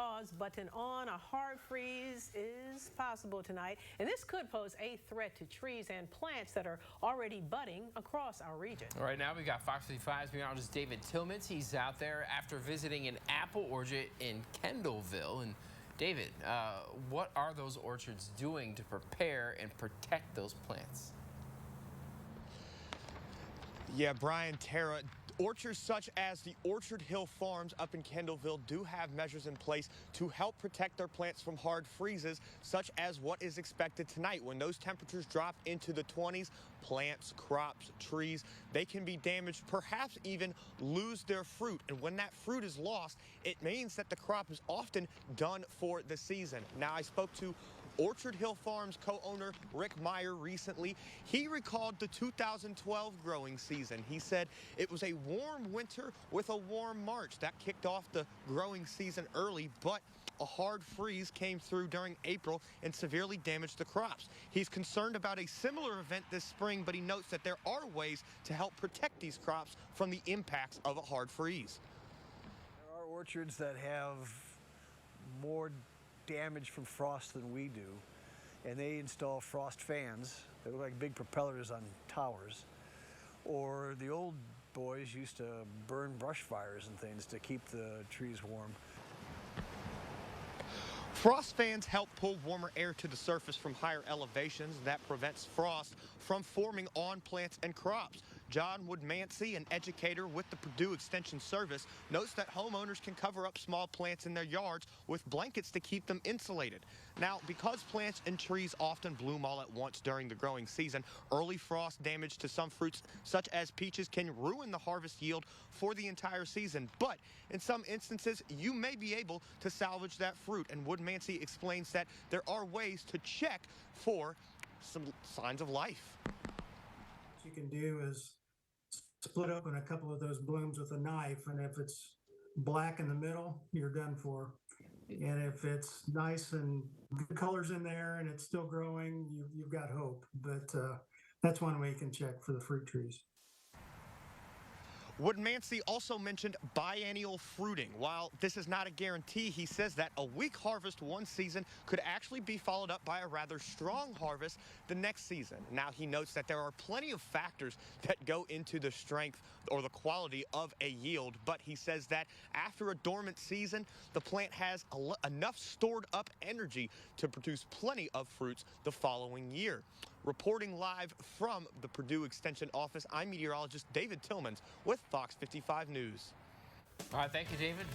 pause button on. A hard freeze is possible tonight, and this could pose a threat to trees and plants that are already budding across our region. Right now, we got Fox 55's meteorologist David Tillmans. He's out there after visiting an apple orchard in Kendallville. And David, what are those orchards doing to prepare and protect those plants? Yeah, Brian, Tara, orchards such as the Orchard Hill Farms up in Kendallville do have measures in place to help protect their plants from hard freezes, such as what is expected tonight. When those temperatures drop into the 20s, plants, crops, trees, they can be damaged, perhaps even lose their fruit. And when that fruit is lost, it means that the crop is often done for the season. Now, I spoke to Orchard Hill Farms co-owner Rick Meyer recently. He recalled the 2012 growing season. He said it was a warm winter with a warm March. That kicked off the growing season early, but a hard freeze came through during April and severely damaged the crops. He's concerned about a similar event this spring, but he notes that there are ways to help protect these crops from the impacts of a hard freeze. There are orchards that have more damage from frost than we do, and they install frost fans. They look like big propellers on towers. Or the old boys used to burn brush fires and things to keep the trees warm. Frost fans help pull warmer air to the surface from higher elevations. That prevents frost from forming on plants and crops. John Woodmansey, an educator with the Purdue Extension Service, notes that homeowners can cover up small plants in their yards with blankets to keep them insulated. Now, because plants and trees often bloom all at once during the growing season, early frost damage to some fruits, such as peaches, can ruin the harvest yield for the entire season. But in some instances, you may be able to salvage that fruit. And Woodmansey explains that there are ways to check for some signs of life. What you can do is split open a couple of those blooms with a knife, and if it's black in the middle, you're done for. And if it's nice and good colors in there and it's still growing, you've got hope. But that's one way you can check for the fruit trees. Woodmansey also mentioned biennial fruiting. While this is not a guarantee, he says that a weak harvest one season could actually be followed up by a rather strong harvest the next season. Now, he notes that there are plenty of factors that go into the strength or the quality of a yield, but he says that after a dormant season, the plant has enough stored up energy to produce plenty of fruits the following year. Reporting live from the Purdue Extension Office, I'm meteorologist David Tillmans with Fox 55 News. All right, thank you, David.